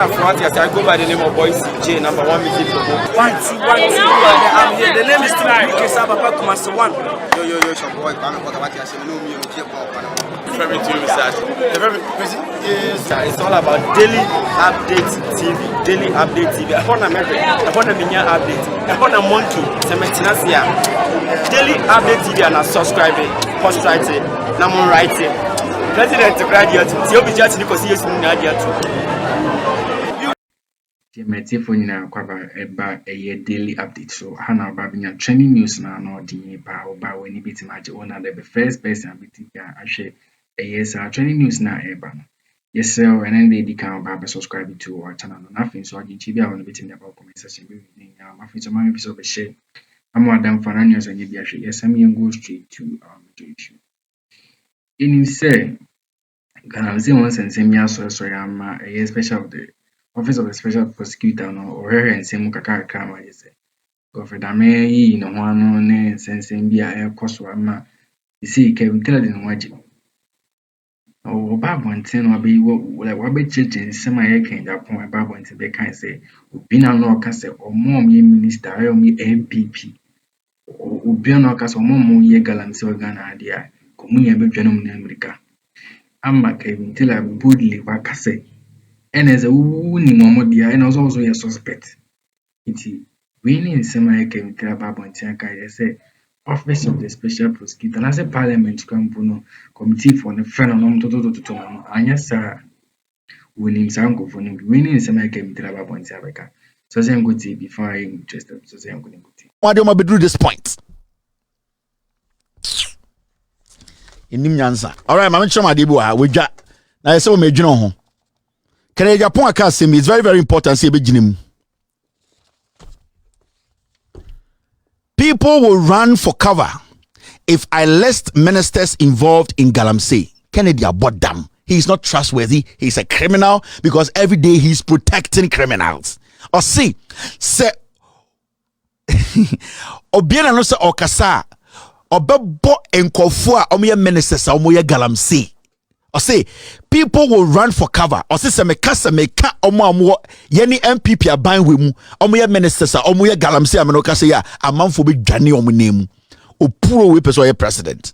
I go by the name of Boys J, number 1 music promo. 1, 2, 1, 2, I'm here. The name is Likee Tv Be. Yo, your boy, you know me, Very to research. It's all about daily update TV. Daily update TV. I want a minion update. I want a monkey. Daily update TV and I subscribe it, post write it, number write it. President graduate, you'll be just because he is in Agyapong. My phone now cover about a daily update. So Hannah Babinya trending news now no the power about when you beat match owner the first person beating I share a yes trending news now eban. Yes sir, and then they can about subscribe to our channel. Nothing so I can chibi on beating about comment section. My friends of my episode share. I'm more than for news and you actually yes I'm going to go straight to issue. In say Galamsey once and same year so I'm a special of the Office of the Special Prosecutor no or and same Akroma is Governor Dame no one ne sense bia e koso ama see Kelvin tell the waji o ba bonten no be wa be cheche sema ye kan Agyapong ba bonten be kan say obi na no ka say omom ye minister ayo mi MPP obi na ka say omom ye Galamsey organa dia komunya be dwanom na America amma Kelvin tell a boldly wa ka say and as a wooni momodia and also a suspect. We need semi came to Babontianka, say Office of the Special Prosecutor, and as a Parliament Committee for the Phenomenon to Anya Sarah winning Sango for him, winning semi came to Babontianka. So I'm good before I interested. So I'm good. Why do I do this point? In Newz. All right, I'm sure my debut. We just now, so me home. Can Agyapong Kesi is very, very important. People will run for cover if I list ministers involved in Galamsey. Kennedy about them. He is not trustworthy. He's a criminal because every day he's protecting criminals. Or see, say, Obiana no se okasa, obebo enkofua omoye ministers omoye Galamsey. Or say people will run for cover. Or say me ka omo yeni MPP aban we mu omo ye ministers omo ye Galamsey ameno ka say ya amanfo be dwane omo name opuro we person ye president.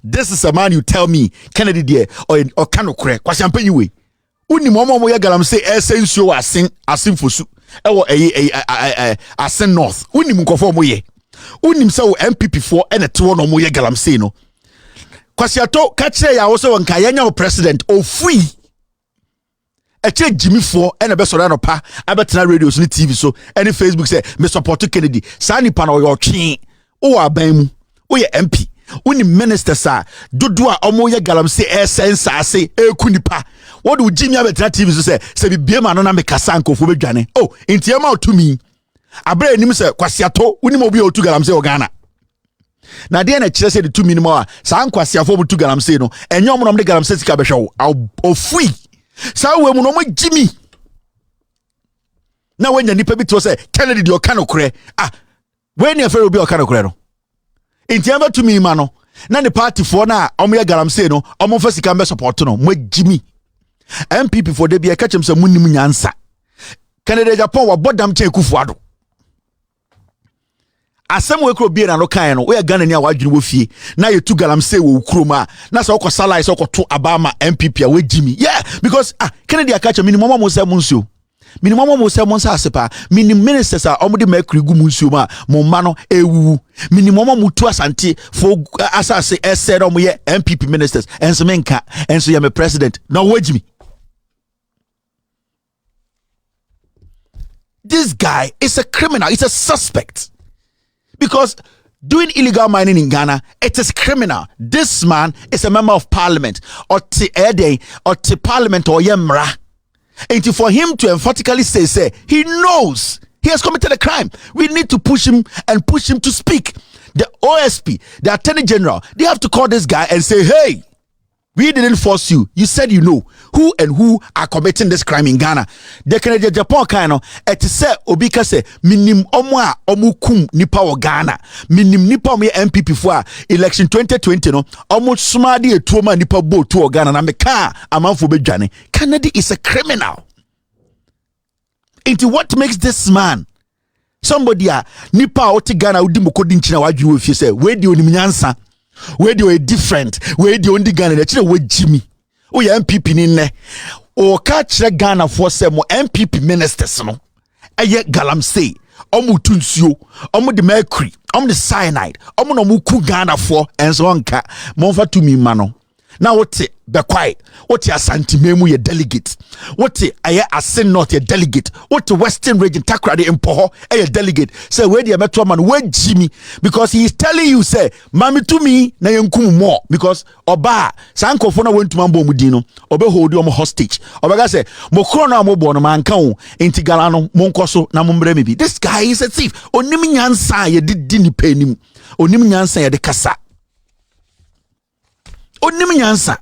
This is a man you tell me Kennedy there or kanokre kwasiampanyi we uni omo ye Galamsey esensuo asin fosu ewo asin north uni nkofo omo ye uni se MPP for ene te wono omo ye Galamsey no Kwasiato kachire ya wo se wonka yenya wo president ofui eche Jimmy for ene be soro no pa abetena radio so ni TV so any Facebook say me support Kennedy sani pa no yo twe wo aban mu wo ye MP woni minister sa dodo a omo ye Galamsey sense ase ekunipa wo do Jimmy abetena TV so say bi bia ma no na me kasa nkofo bedwane oh ntie ma otumi abere nim se Kwasiato woni mo bi otu Galamsey Ghana. Na dia na kire say the 2 minimum a sa nkwasiafo butu Galamsey no enye omnom de Galamsey sika behwe ofui sa we mu no mo Jimmy na wenya nipa bi to say Kennedy de okanokre ah we ne afere obi okanokre no enti amba 2 minimum no na the party for na omo Galamsey no omo fa sika be support no mo Jimmy MPP for de bi e ka chem say munim nyansa Kennedy Agyapong wa bodam chen kufuado asem we kro bia na no kan no we Ghana ni a wadwene wo fie na ye tu Galamsey wo kroma na so ko salai so ko to abama MPP a we Jimmy yeah because Kennedy akacha minimum mo se munsuo minimum mo se monsa asepa minim ministers a omode makri gu munsuo ma mo ma no ewu minimum mo tu asante for asase ese do mo ye MPP ministers enso menka enso ye me president na wo Jimmy. This guy is a criminal, he's a suspect. Because doing illegal mining in Ghana, it is criminal. This man is a member of parliament or AED or parliament or Yemra. And for him to emphatically say he knows he has committed a crime. We need to push him to speak. The OSP, the Attorney General, they have to call this guy and say, hey, we didn't force you. You said you know who are committing this crime in Ghana. The Canadian Japan kind of et say obika say minim omwa omukum nipa wo Ghana. Minim nipa me MPP for election 2020 no omo sumadi etuoma nipa bo to Ghana na meka amanfo bedwane. Canada is a criminal. Into what makes this man somebody nipa oti Ghana udi mokodi nchina waju we say we di onimnyansa we di different we di ondi Ghana chire we Jimmy o ya MPP ni nne o ka chire Ghana for say mo MPP ministers no eye Galamsey omu tunsuo omu de mercury omu de cyanide omu no mu ku Ghana for enso nka mo fa tumi ma no na wote be quiet wote asantimemu ye delegate wote aye asen north ye delegate wote western region takrade impoho ye delegate say we dey meto man we Jimmy because he is telling you say mami to me na yenkum more because oba sankofo na wentuma mbom din no obe hold you hostage oba say mo kro na mo bo no man kan intigala no mo nkoso na mo mbre me bi this guy is a thief onim nyansa ye di ni panim onim nyansa ye de kasa onim nyansa.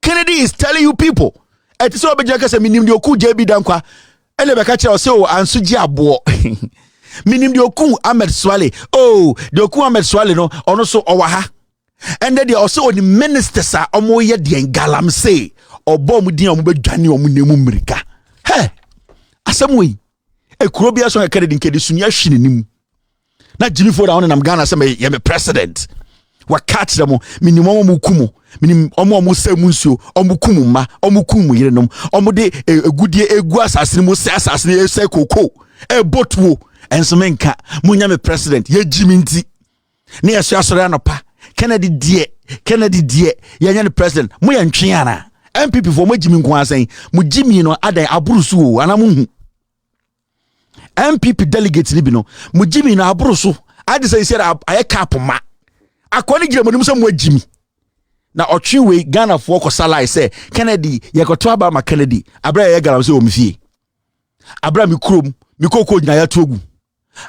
Kennedy is telling you people et so be jaka say minim de oku JB dankwa ele be ka kire o say o anso gi abo minim de oku Ahmed Swale de oku Ahmed Swale no ono so owa ha and then they also the ministers are omo ye de Galamsey obo mu din omo be dwane omo nemu mrika he asem we ekuro bia so Kennedy nkedi sunya hwene nim na Jimmy Ford on nam Ghana say me president wa catch them minimum mu kumu minim omo samunsuo omo kumu ma omo kumu yerenom omo de egudie egu asase mu se asase ne se koko botwo enso menka munya me president ye Jimmy nti ne yeso asore anopa Kennedy die ye nya ne president mu ye ntwe ana MPP for mu Jimmy nko asen mu Jimmy no adan aburusu ana mu hu MPP delegate ni bi no mu Jimmy no aburusu ade say aye cap ma akoni gire mo nim so mu Jimmy na otwe Ghana for ko salai say Kennedy ye ko to aba ma Kennedy abra ye Galamsey o mfie abra mi krom mi kokko nyina ya togu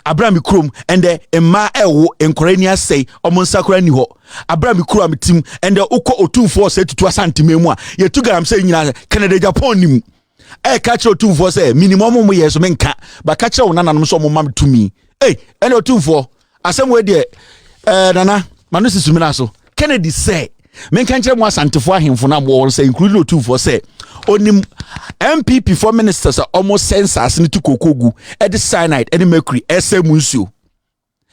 abra mi krom ende emma ewo enkorania sei omo nsakora ni ho abra mi krom tim ende ukọ otumfo say tutu asantememu a ye tu Galamsey nyina Kennedy Agyapong nim ka kire otumfo say minimum mo ye so menka ba ka kire wonananom so mo mam tumi ende otumfo asem we de nana manu sisumina so Kennedy say men kan kire mo asantefo ahemfo na mo say including otumfo say onim MPP for ministers are almost sensors ni to kokogu e cyanide e mercury ese munsuo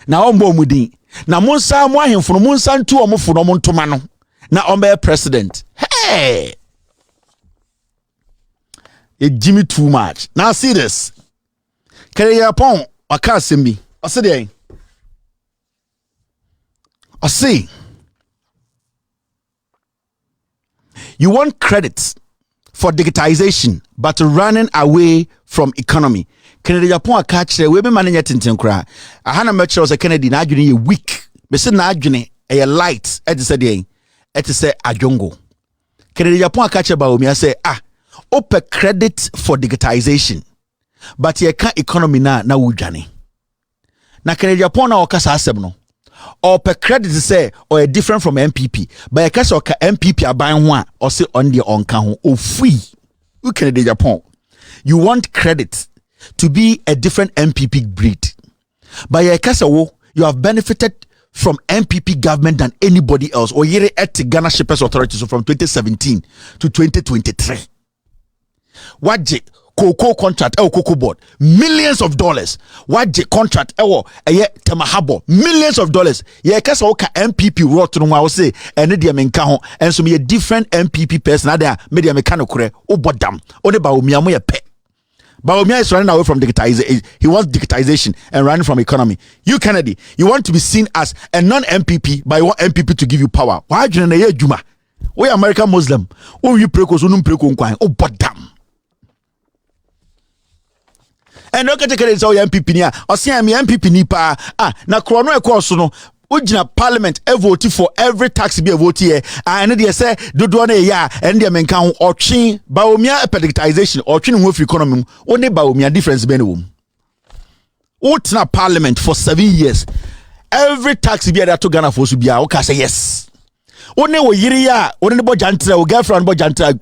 na ombo mudin na monsa mo ahemfo no monsa ntu omfo no montoma no na ombe president hey it Jimmy too much now see this Kere Agyapong aka sembi ose dey I see. You want credit for digitization, but running away from economy. Kennedy Agyapong catch we be manage tintin kra. Ahana metro say Kennedy na adwene ye weak. Me say na adwene e light. E say dey. E say adwongo. Kennedy Agyapong catch ba o me say open credit for digitization, but ye can economy na wudwane. Na Kennedy Agyapong na okasa asem no. Or per credit say or a different from MPP but a case of MPP aban ho a or say on the onka ho or free you can Agyapong you want credit to be a different MPP breed but a case of you have benefited from MPP government than anybody else or yere at Ghana Shippers Authority so from 2017 to 2023 what Cocoa contract Cocoa board millions of dollars what the contract temahabo millions of dollars ye kasa o ka MPP rot no wa say ene de menka ho enso me different MPP person ada me de meka no kore o bodam o de ba omia mo ye pe ba omia is running away from digitization. He wants digitization and running from economy. You Kennedy, you want to be seen as a non-MPP but you want MPP to give you power. Why you na ye juma we American Muslim o you preko so no preko nkwan o bodam. And look at the MPP nia or say I'm MPP nipa na krono e course no ujina parliament e vote for every tax be vote here and they say dodo na ya and they menka ho otwe baomia digitization otwe no free economy only baomia difference be no na parliament for 7 years every tax be that to Ghana for so bia o ka say yes one wo yiri ya one ne bojantra o girlfriend bojantra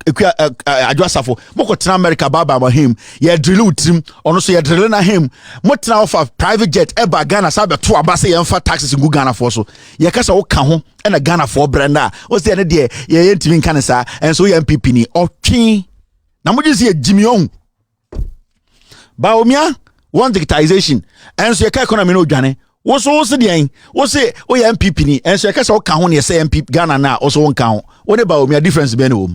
adwasafo moko tena America baba ma him ye drill utrim ono so ye drill na him motena offer private jet eba Ghana sabe to abase ye mfa taxes ngu Ghana for so ye kasa wo ka ho e na Ghana for branda o se ne de ye ntimi nka ne sa enso ye MPP ni otwe na mo ji se Jimmy on Baomia want digitization and so your economy no dwane what's the end what's it oh yeah MPP ni and so you can count you say MP Ghana now also won't count what about me difference be no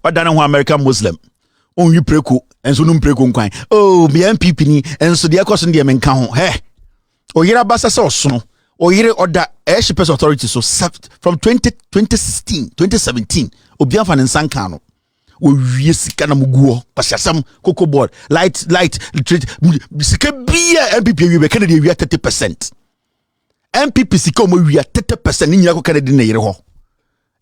what done American Muslim on you preku and so no preku nkwan oh me MPP ni and so the question dey men kan ho he o yira basa so so o yire order airship's authority so from 2017 obi afa nsan kan no o wie sika na muguo pasiasam cocoa board light sika bia MPP wi be Canada wi 30% MPP sika o mo wi 30% ni nyira ko Canada na yire ho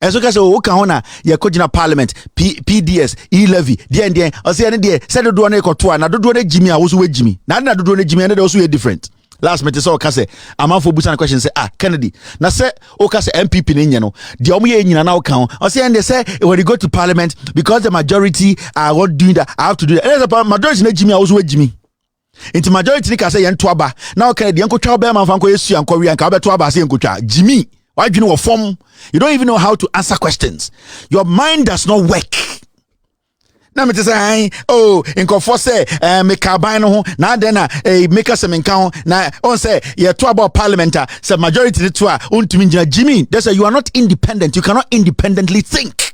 enso ka se o ka ho na ye kogina parliament PDS e-levy den o se ne de se dodo na ekoto na dodo na jimi a wo so wajimi na dodo na jimi na de so different. Last minute so kase amanfo busa na question say Kennedy na say o kase MPP ne nye no de omo ye nyina na o kan o say and they say when you go to parliament because the majority are not doing that I have to do that. And the majority na jimi a wo so wajimi into majority ni kase ye nto aba na o Kennedy enko twa ba man fa nko yesu anko wi anka beto aba se enko twa jimi why do you know form you don't even know how to answer questions your mind does not work. Na me say oh inkofo say me kaban no ho na den na make us me kan ho na on say you talk about parliament say majority to a untumi ngina Jimmy they say you are not independent you cannot independently think.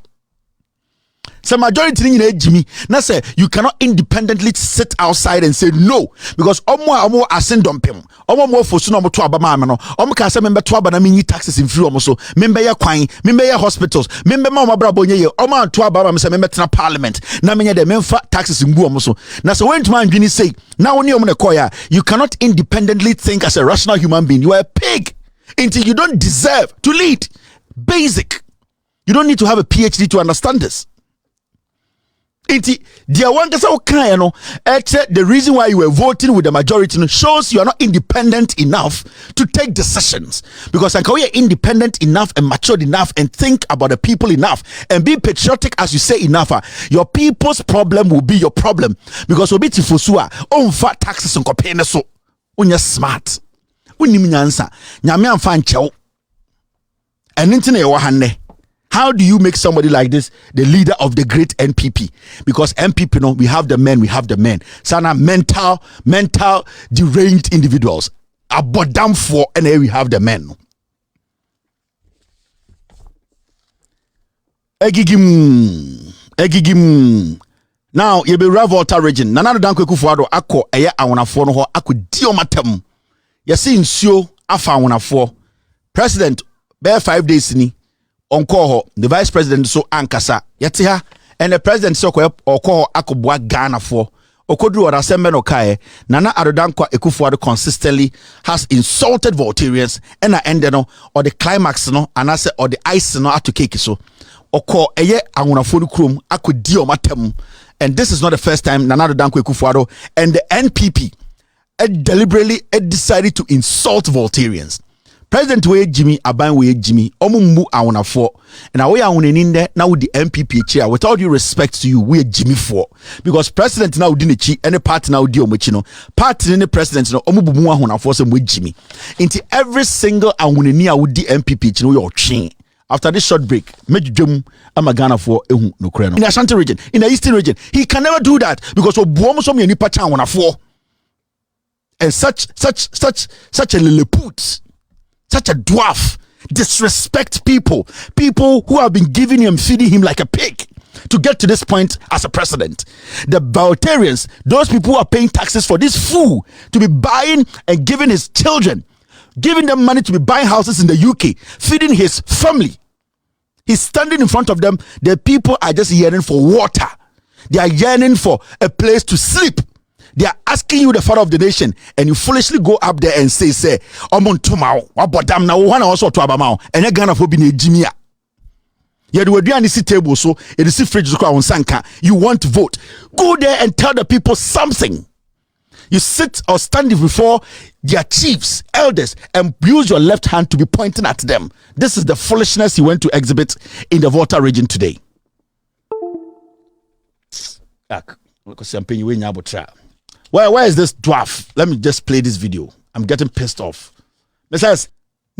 So majority ngina Jimmy na say you cannot independently sit outside and say no because omo asendompem omo fosu no to aba ma me no omo ka say membe to aba na me taxes in free omo so membe ya kwan membe ya hospitals membe ma omo brabo nye ye omo to aba ma me say membe tena parliament na menye de memfa taxes ngu omo so na so when to man dwini say na woni omo ne koya you cannot independently think as a rational human being you are a pig until you don't deserve to lead. Basic, you don't need to have a PhD to understand this. The reason why you were voting with the majority shows you are not independent enough to take decisions. Because you are independent enough and matured enough and think about the people enough and be patriotic as you say enough. Your people's problem will be your problem. Because obi tifosua on fat taxes and compare so when you're smart. When you answer, nyame amfa nchew. And internet wahane. How do you make somebody like this the leader of the great NPP? Because NPP, no, we have the men. Sana mental deranged individuals. Abodam for, and here we have the men. Egigim. Now, you be Volta region. Nanado danko kufuado ako eye awonafo no ho ako dio matem. Yesi nsio afa awonafo. President bear 5 days ni. Onko the vice president so ankasa yete ha and the president so ko oko akobua Ghana for okodru or assembly no kae Nana Adodankwa Ekufuado consistently has insulted Voltarians and ended no or the climax no and say or the ice no ato cake so oko eye anwonafo krom akodi o matem. And this is not the first time Nana Adodankwa Ekufuado and the NPP deliberately decided to insult Voltarians. President we Jimmy aban we Jimmy omumbu awonafo and we awoneni nde na with the MPP chair with all due respect to you we Jimmy for because president now di nechi any party now di omochi no party ni president no omubumu awonafo se we Jimmy into every single awoneni a with the MPP chi no your twen. After this short break medwedwam amagana for ehu no kre no in the Ashanti region in the Eastern region he can never do that because obuom so me nipa cha awonafo and such a lilliput. Such a dwarf, disrespect people who have been giving him, feeding him like a pig to get to this point as a president. The Voltarians, those people who are paying taxes for this fool to be buying and giving his children, giving them money to be buying houses in the UK, feeding his family. He's standing in front of them. The people are just yearning for water. They are yearning for a place to sleep. They are asking you the father of the nation and you foolishly go up there and say omontumao wabodam na wana also to abamao and you Ghana for being a jimia. You do a see table so it is fridge on sanka. You want to vote. Go there and tell the people something. You sit or stand before their chiefs, elders, and use your left hand to be pointing at them. This is the foolishness you went to exhibit in the Volta region today. Where is this dwarf? Let me just play this video. I'm getting pissed off. It says,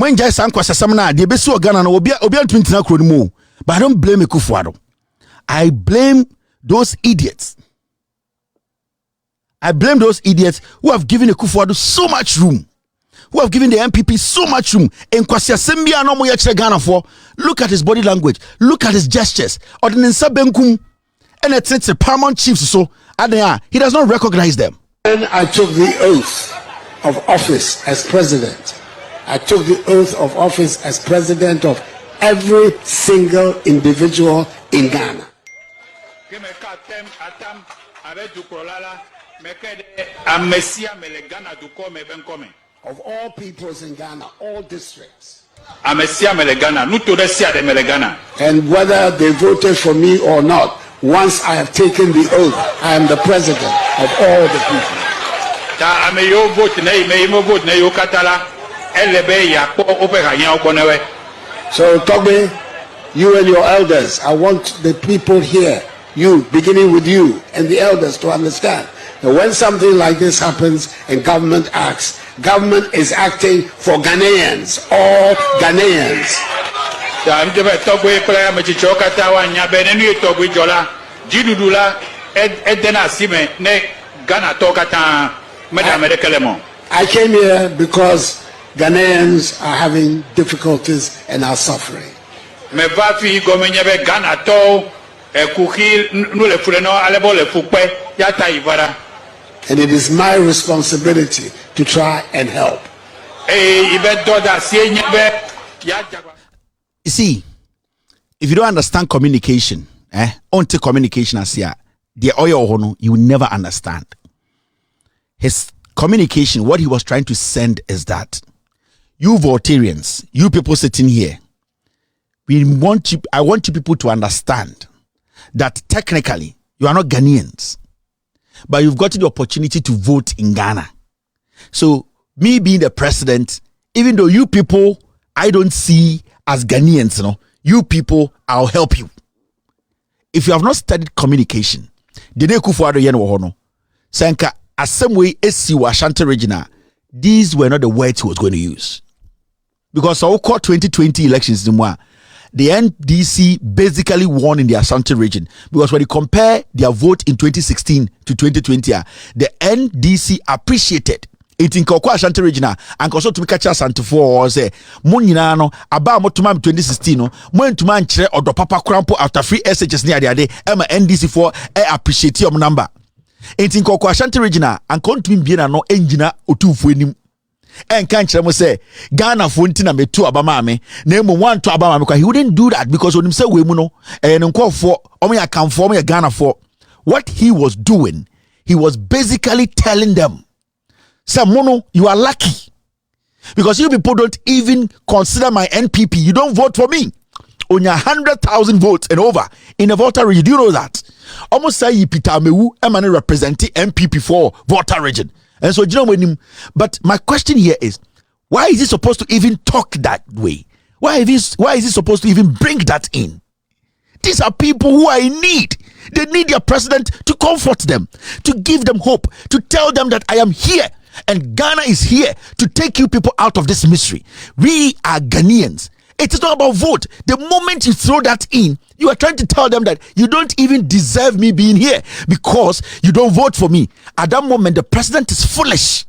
When Jai Sanko Sasamna, the Besu Ghana, Obia Twintina Kromo, but I don't blame Kufuado. I blame those idiots. I blame those idiots who have given Kufuado so much room, who have given the MPP so much room. And Kwasia Sembia no moya Ghana for. Look at his body language, look at his gestures. Or the Ninsa Benkum, and it's a paramount chiefs. So he does not recognize them. When I took the oath of office as president, I took the oath of office as president of every single individual in Ghana. Of all peoples in Ghana, all districts. And whether they voted for me or not, once I have taken the oath, I am the president of all the people. So, Toby, you and your elders, I want the people here, you, beginning with you, and the elders to understand that when something like this happens and government acts, government is acting for Ghanaians, all Ghanaians. I came here because Ghanaians are having difficulties and are suffering. And it is my responsibility to try and help. You see, if you don't understand communication, only communication as here, the oil you will never understand. His communication, what he was trying to send is that you Voltarians, you people sitting here, I want you people to understand that technically you are not Ghanaians, but you've got the opportunity to vote in Ghana. So me being the president, even though you people I don't see as Ghanaians, you people, I'll help you. If you have not studied communication, these were not the words he was going to use. Because our 2020 elections, the NDC basically won in the Ashanti region. Because when you compare their vote in 2016 to 2020, the NDC appreciated it in Koko Ashanti region. And also to catch Ashanti for say, Muninano, about Motumam 2016, when to man chair or the Papa Crampo after free SHS near the other, Emma NDC for appreciate your number. It in Koko Ashanti region and continue being no engineer or two for him. And can't you say Ghana Fontina me two Abamame, name one to Abama because he wouldn't do that because when him say we muno and call for I come for me Ghana for what he was doing, he was basically telling them, say Mono, you are lucky because you people don't even consider my NPP, you don't vote for me. On your 100,000 votes and over in a voter region, do you know that? Almost say Peter Mewu Emani representing MPP for voter region. And so, you know, when him, but my question here is, why is he supposed to even talk that way? Why is he supposed to even bring that in? These are people who are in need. They need their president to comfort them, to give them hope, to tell them that I am here and Ghana is here to take you people out of this misery. We are Ghanaians. It is not about vote. The moment you throw that in, you are trying to tell them that you don't even deserve me being here because you don't vote for me. At that moment, the president is foolish.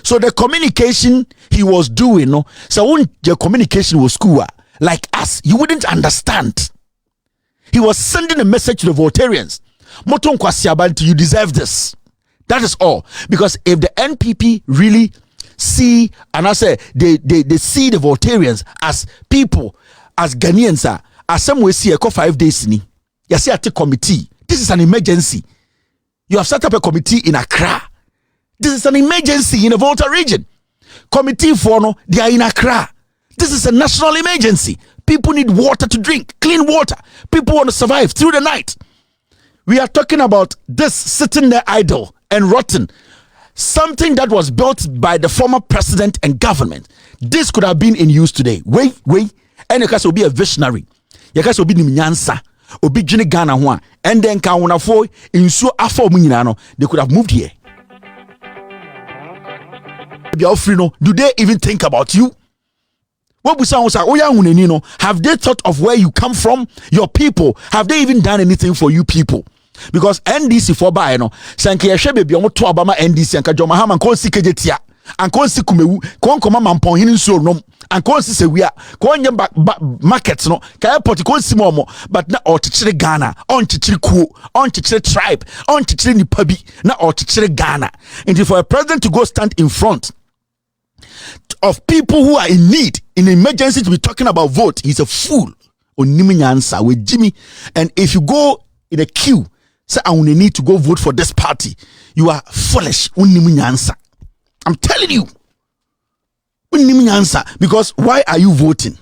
So the communication he was doing, so when the communication was school, like us, you wouldn't understand. He was sending a message to the Voltarians. Moton Kwasiabantu, you deserve this. That is all. Because if the NPP really see, and I say they see the Voltarians as people, as Ghanaians, as some way see a 5 days ni. You see at the committee. This is an emergency. You have set up a committee in Accra. This is an emergency in the Volta region. Committee for no, they are in Accra. This is a national emergency. People need water to drink, clean water. People want to survive through the night. We are talking about this sitting there idle and rotten. Something that was built by the former president and government. This could have been in use today. Wait. And you can be a visionary. You can be Nyansa. Obi Jini Ghana one. And then can one afford in so after they could have moved here. Do they even think about you? What we say, have they thought of where you come from? Your people, have they even done anything for you people? Because NDC for buy no, sanke yehwe baby omo to Obama NDC anka John Mahama kon si kejetia, anka si kumewu, kon koma mampon hin nsuo nom, anka si sewia, kon nye market no, ka airport kon si mo, but na ochichire Ghana, on chichire kuo, on chichire tribe, on chichire nipa bi, na ochichire Ghana. And for a president to go stand in front of people who are in need, in emergency, to be talking about vote, he's a fool. Onimi nyansa with Jimmy. And if you go in a queue, say I only need to go vote for this party, you are foolish. Onimi nyansa. I'm telling you. Onimi nyansa. Because why are you voting?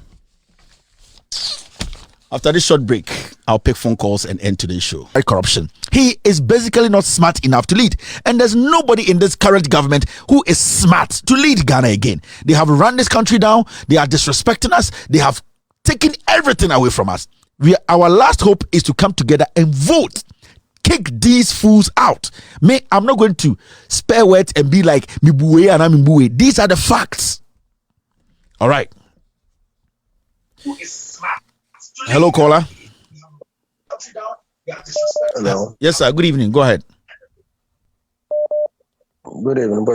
After this short break, I'll pick phone calls and end today's show. Corruption. He is basically not smart enough to lead. And there's nobody in this current government who is smart to lead Ghana again. They have run this country down. They are disrespecting us. They have taken everything away from us. Our last hope is to come together and vote. Kick these fools out. I'm not going to spare words and be like, Mibuwe and Amimbuwe. These are the facts. All right. Who is smart? Hello, caller. Hello. Yes, sir. Good evening. Go ahead. Good evening.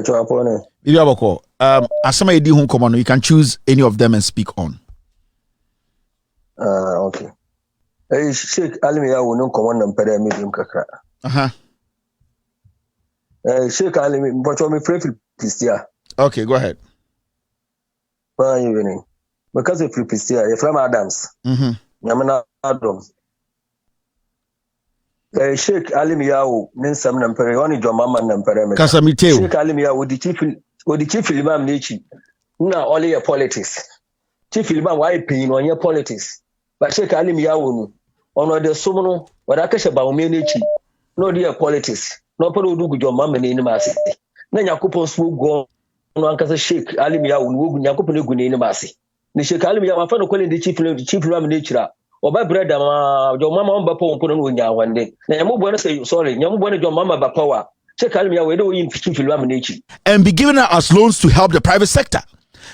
You can choose any of them and speak on. Okay. Hey, Sheikh Alimia will not come on and pay medium kakra. Sheikh Alim, but you pray for Pistia. Okay, go ahead. Fine evening. Because if you Pistia, you're from Adams. Yamana Adams. Sheikh Alimia, Ninsam Nampere, only your mamma Nampere. Casamite. Sheikh Alimia would the chief Imam Nichi. Now, only your politics. Chief Imam, why paying on your politics? But Sheikh Alimia wonu. On the Somono, what I catch about Menichi. No dear politics. No polo do good your mamma in the massy. Then Yakupos will go on Casa Sheikh Alimia will Yakupon in the massy. The Sheikh Alimia, my friend, calling the chief Ram nature. Or by bread, your mamma on Bapo put on ya one day. Now, I'm going to say sorry, young one of your mamma Bapoa. Check Alimia, we don't in chief Ram nature. And be giving us loans to help the private sector.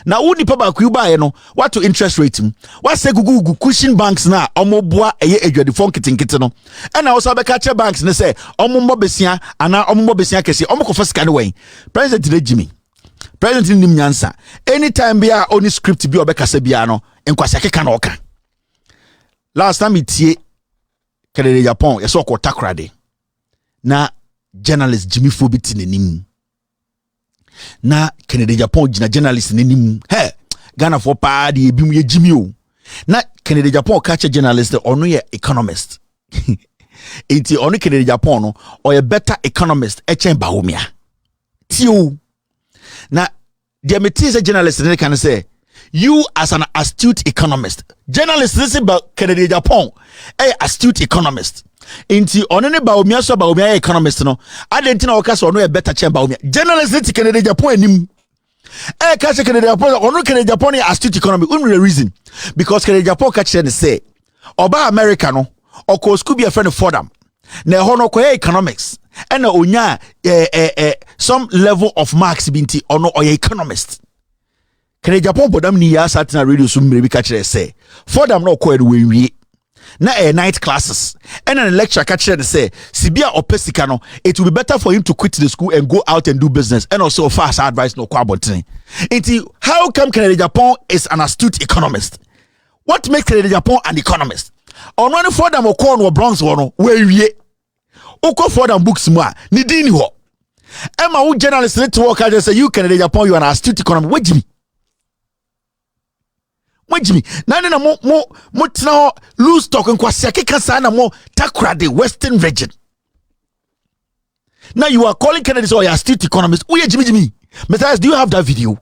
Now, who nipa ba kuba no what to interest rate him? What say gugu cushion banks na omoboa eye adwadifon kitinkiti no. And also be catch banks ne say omombo besia ana omombo besia kesi omokofa sika ne wen. President Jimmy. President nim nyansa. Anytime bia oni script bi obekasa bia no enkwase keka na oka. Last time itie Kesi Agyapong yeso ko takrade. Na journalist Jimmy Fobiti nenim. Na Kesi Agyapong jina journalist nenim. Hey, Ghana for pa di ebimu ye Jimmy o. Na Kesi Agyapong catch journalist ono ye economist. Enti ono Kesi Agyapong no or a better economist echen baumia. Tio. Na the material journalist they can say you as an astute economist. Journalist listen about Kesi Agyapong, astute economist. Inti onene baumia so baumia economist no. Adentina okasa ono a better chen baumia. Journalist listen Kesi Agyapong enim. Catch Kesi Agyapong ono Kesi Agyapong astute economy. The reason because Kesi Agyapong catch say oba America no oko school be a friend of Fordham. Na hono ko economics. And onya some level of marks binti ono or economist. Kesi Agyapong bodam ni ya sat na radio so mre bi catch say Fordham no ko we na night classes and a lecture catch say sibia opesika no it will be better for him to quit the school and go out and do business and also fast advice no kwabotini. How come Kesi Agyapong is an astute economist? What makes Kesi Agyapong an economist? On one Fordham or corn or Bronx one where we Oko Fordham books more ni dini ho. Emma who journalist need to work out and say you Kesi Agyapong you are an astute economist. Wait Jimmy. Nani na mo tina lose talk and kwasi akeka sa na mo takra the western region. Now you are calling Kennedy so you are astute economist. Uye Jimmy. Matthias, do you have that video?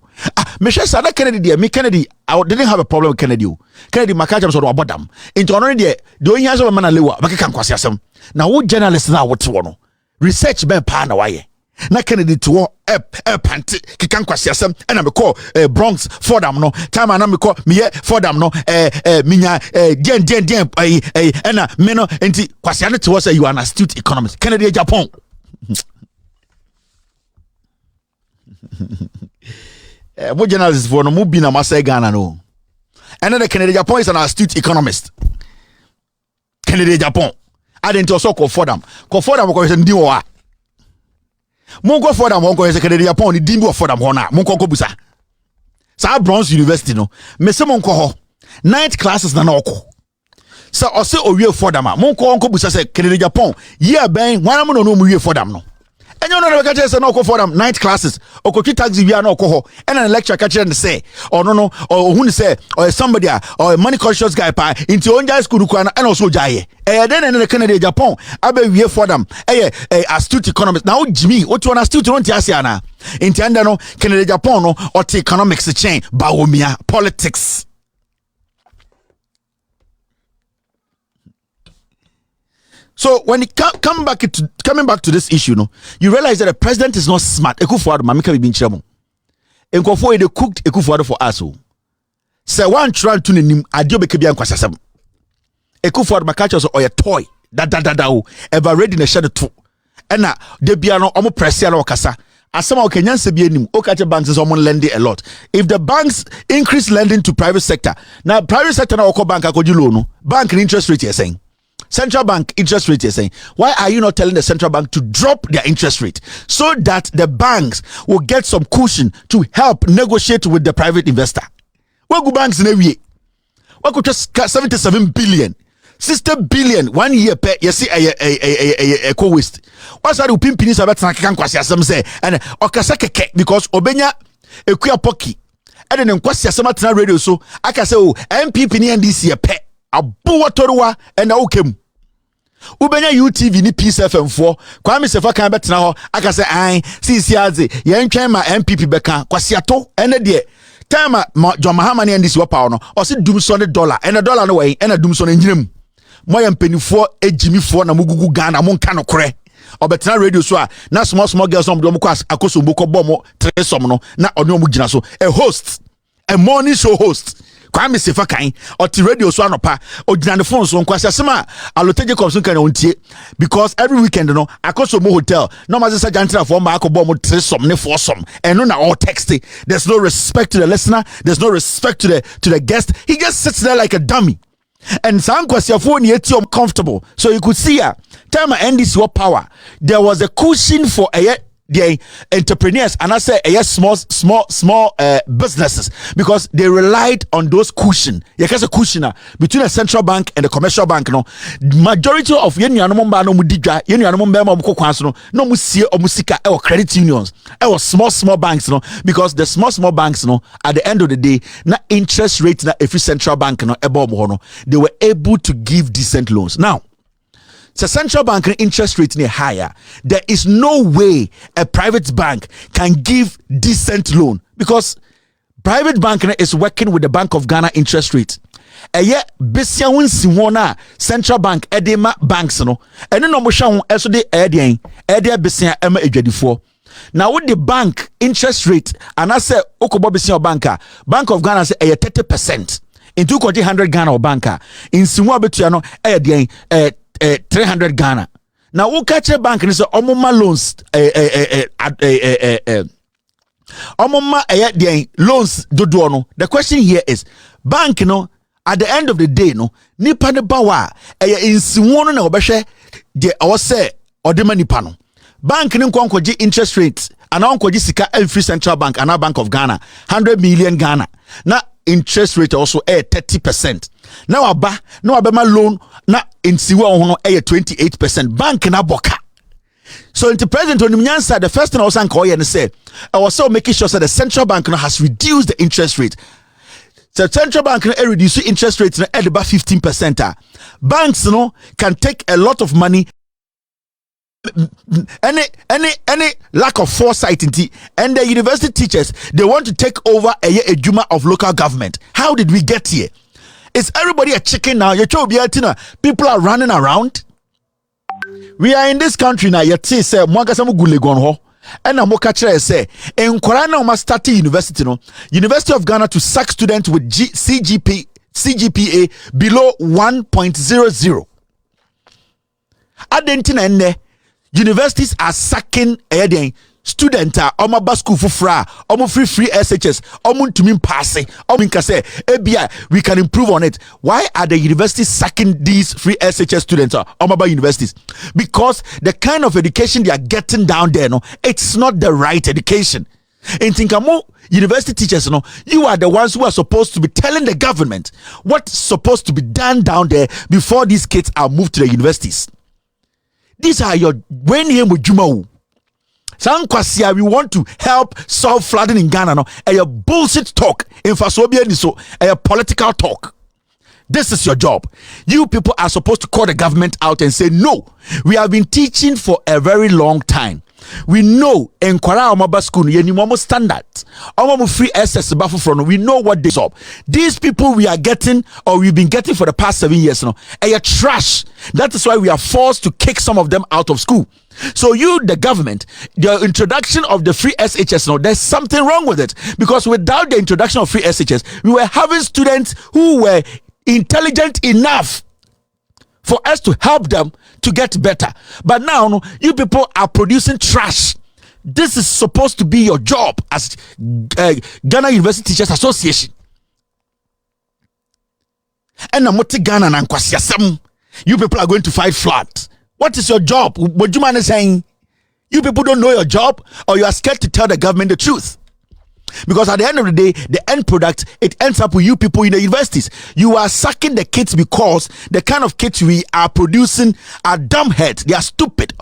Mesha sada Kennedy there. Me Kennedy, I didn't have a problem with Kennedy. Kennedy makaja so about them. Into honor there, the only answer man lewa bakeka kwasi asem. Na wo journalist na what wono. Research ben pa na waye. Na Kennedy to panti kikan kwasi asem and me call Bronx Fordham no time na me call me Fordham no minya den and me no enti kwasi ane to say you are an astute economist. Kesi Agyapong. Mo journalists for no mo bi na masay Ghana no. And then the Kennedy Agyapong is an astute economist. Kennedy Agyapong. I didn't also call for them. Call for them because they do. Mungo for them, Mungo is a Kennedy Agyapong. The dimbo for them, Hona. Mungo Busa. Sa Bronx University no. Mese Mungo ho. 9th classes na oko. So ose owie for them. Mungo Busa say Kennedy Agyapong. Yeah, ben. Why am I no mu for them no? And you know the catcher say no for them 9th classes. Okoki taxi we are no ho. And a lecture catcher and say, or no, or who say, or somebody or a money conscious guy pa into onja school and also jaye. Then in the Kennedy Agyapong, abe we for them. Astute economist. Now Jimmy, what you want astute on Tiasiana? Intenda no Kennedy Agyapong no or the economics chain, Baomia, politics. So when it coming back to this issue, no, you realize that the president is not smart. Ekufuado, mamika bi binchamo. Enkofo they cooked Ekufuado for us. Say one trying to nim adio bekebi ankwasasem. Ekufuado makacha so oye toy. Da ever ready na shade to. Ena de bia no omo pressure na okasa. Asema okenyanse bi enim. Okache banks is omo lending a lot. If the banks increase lending to private sector, now private sector na oko bank akoji loan no. Bank interest rate you're saying. Central bank interest rate is saying, why are you not telling the central bank to drop their interest rate so that the banks will get some cushion to help negotiate with the private investor? What go banks in a way? What could just 77 billion, 60 billion 1 year per you see a co-waste. What's that? Pimpini sabat na kankwasi asem say and okasa keke because obenya ekuya poki and then kwasi asem atna radio so aka say oh MPP ni NDC pe abuwa toruwa and okem. Ubenya UTV ni Peace FM 4 Kwame Sefa kan betena ho aka say an sisi aze yen twen ma MPP beka kwasiato ene de time John Mahama ni ndisi wopa no o se dum so ne dollar ene dollar no wey ene dum so ne nyinam moya mpenifo ejimifo na mugugu Ghana mo nka no kore obetena radio so a na small girls no mo kwa akoso mboko bomo tresom no na ono mo gina so a host a morning show host Kwame Sefa kan or the radio so anopa or the phone so nkwasi asema aloteje komso kan ontie because every weekend no akoso mo hotel no ma say jantra for ma akobo mo tresom ne for some and no na all texting. There's no respect to the listener, there's no respect to the guest. He just sits there like a dummy. And some question for comfortable. So you could see time NDC what power. There was a cushion for the entrepreneurs and I say small businesses because they relied on those cushion. You can say cushion between the central bank and the commercial bank. No, majority of no musika or credit unions or small banks. No, because the small banks. No, at the end of the day, na interest rate na every central bank. No, they were able to give decent loans. Now. So central bank interest rate is higher. There is no way a private bank can give decent loan because private bank is working with the Bank of Ghana interest rate. Eye besia wonsi wona central bank edema banks no. Eno no mo hwa ho eso de ede besia ema edwadifo. Now with the bank interest rate and I say okobo besia banka Bank of Ghana say 30%. Into 100 Ghana or banker. In sinwa betua no 300 Ghana. Now, who catch a bank and say, Omoma loans, Omoma loans do no. The question here is, bank no, at the end of the day, no, nipa ne bawa, in siwono na obeshe, de awase, odema nipa no. Bank ni nkwanko interest rates, and on sika every central bank, and our Bank of Ghana, 100 million Ghana. Now, interest rate also 30%. Now abema loan na insiwa hono 28%. Bank na boka. So in the president on the the first thing I was saying say I was so making sure that the central bank has reduced the interest rate. So central bank reduce interest rates at about 15%. Banks can take a lot of money. Any lack of foresight in and the university teachers, they want to take over a juma of local government. How did we get here? Is everybody a chicken now? People are running around. We are in this country now. Yet say mwagasamu gulegon ho. And I'm say in Korana must start university no. University of Ghana to sack students with CGPA below 1.00. Adentina ene universities are sacking student omaba school fufra free SHS ntumi pass say ebia we can improve on it. Why are the universities sacking these free SHS students omaba universities? Because the kind of education they are getting down there, no, it's not the right education. In Tinkamo university teachers, no, you are the ones who are supposed to be telling the government what's supposed to be done down there before these kids are moved to the universities. These are your when here with Jumau. We want to help solve flooding in Ghana. No, a bullshit talk. In Fasobia, so a political talk. This is your job. You people are supposed to call the government out and say, no, we have been teaching for a very long time. We know in Kwara Omaba school, you standards. Free SS buffer from. We know what they up. These people we are getting or we've been getting for the past 7 years now, are trash. That is why we are forced to kick some of them out of school. So you, the government, the introduction of the free SHS, now there's something wrong with it, because without the introduction of free SHS, we were having students who were intelligent enough for us to help them to get better. But now, you people are producing trash. This is supposed to be your job as Ghana University Teachers Association. And Ghana and Kwasiasem, you people are going to fight flat. What is your job? What you man is saying? You people don't know your job, or you are scared to tell the government the truth. Because at the end of the day, the end product, it ends up with you people in the universities. You are sucking the kids because the kind of kids we are producing are dumbheads. They are stupid.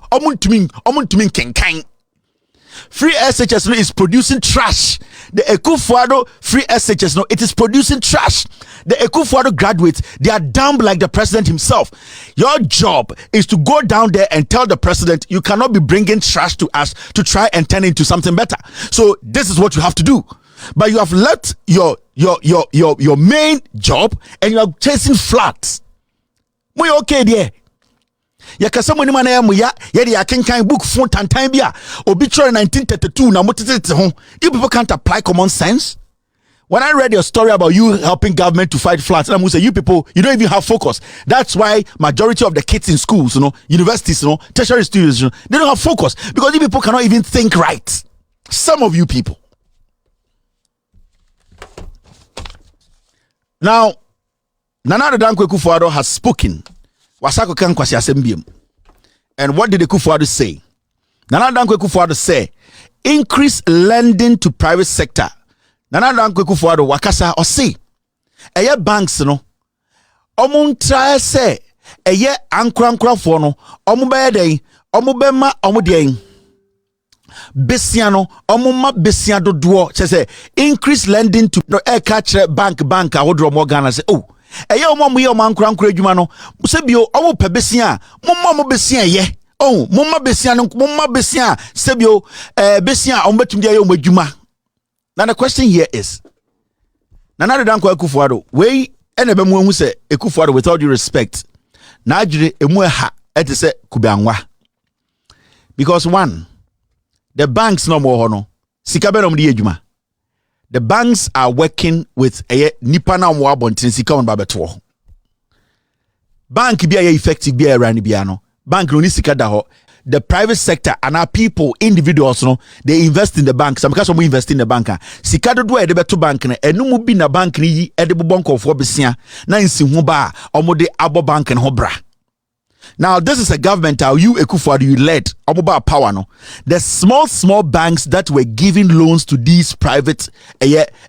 Free SHS is producing trash. The Ekufuado free SHS, it is producing trash. The Ekufuado graduates, they are dumb like the president himself. Your job is to go down there and tell the president, you cannot be bringing trash to us to try and turn it into something better. So this is what you have to do. But you have left your main job and you are chasing flats. We okay there. Yakasa money man ya de akenkan book phone tantan bia obituary 1932 na motete ho. You people can't apply common sense. When I read your story about you helping government to fight floods, I'm going to say you people, you don't even have focus. That's why majority of the kids in schools, universities, tertiary students, they don't have focus because you people cannot even think right. Some of you people. Now, Nana Dankwe Kufuado has spoken. Wasako kan kwasi asembiem. And what did the Kufuado say? Nana Dankwe Kufuado say, increase lending to private sector. Nana Dankwe Kufuado wakasa or say, eye banks no, omuntra say, eye ankra for no, omubeye den, omubema omudien. Besiano, omuma besiado duo, say, increase lending to no catch bank ahodro Morgana say, oh. Eye omo ye omo ankra adwuma no se bio omo pe besia mo besia ye oh mo besia no mo besia se bio besia omo betum dia ye omo adwuma. Now the question here is Nana Dankwa Ekufuado we ene be mu hu se Ekufuado with all due respect na adwire emu ha ete se kubanwa, because one, the banks no more no sika be no mo di adwuma. The banks are working with a nipa na mo abontin sika on babeto. Bank be effective be around biano. Bank no ni sika da ho. The private sector and our people, individuals, they invest in the bank. Some because we invest in the bank. Sika do e de beto bank na enu mu bi na bank ni yi e de bobonko fo besia na nsi hu ba omo de abo bank en ho bra. Now, this is a government how you Ekufuado you led about power no. The small banks that were giving loans to these private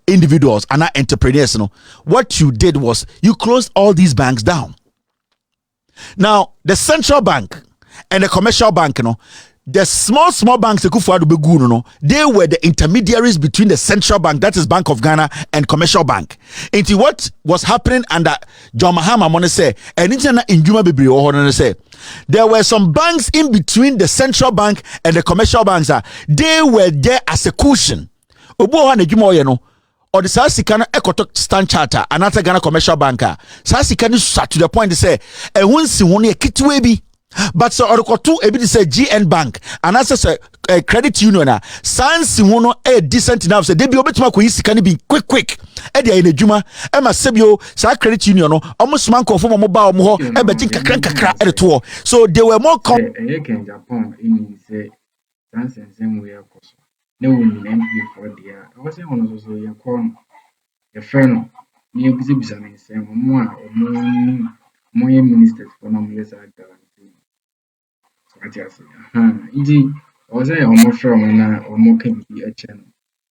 individuals and entrepreneurs no. What you did was you closed all these banks down. Now, the central bank and the commercial bank no, the small banks Ekufuado begunu no, they were the intermediaries between the central bank, that is Bank of Ghana, and commercial bank. Into what was happening under John Mahama Mone say, and in Juma Bibri or say, there were some banks in between the central bank and the commercial banks. They were there as a cushion. Obo ha na Juma no, or the Sasikana Ecotok Stand Charter, another Ghana commercial banker. Sasikana sat to the point to say, and once you want a kitwebi. But so Orokotu ebi say GN Bank and as a credit union sans wono a decent enough say debi obetima ko yisika ni bi quick e dey in adwuma e ma sebio sa credit union no almost man confirm mo ba mo ho e be jin kakra e to so they were more Agyapong in say Transcend we are course. No one MP for dear. I was also your corn. A friend, near busy business, and more ministers for no years at Galamsey. So I just say, indeed, I was a more from or more can be a channel.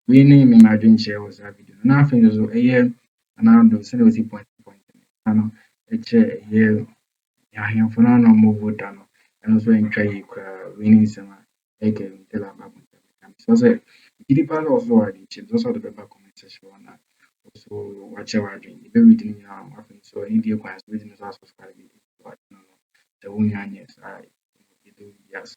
We name imagine share was a video. Nothing is a year, and I don't say was point. I know a chair a year. I have for no more done, and also in try winning some. Again, tell about so say, the part also are the chips, also the paper comment section. So watch our dream. The baby didn't know happen. So in the class, we didn't subscribe. The one yes, I do yes.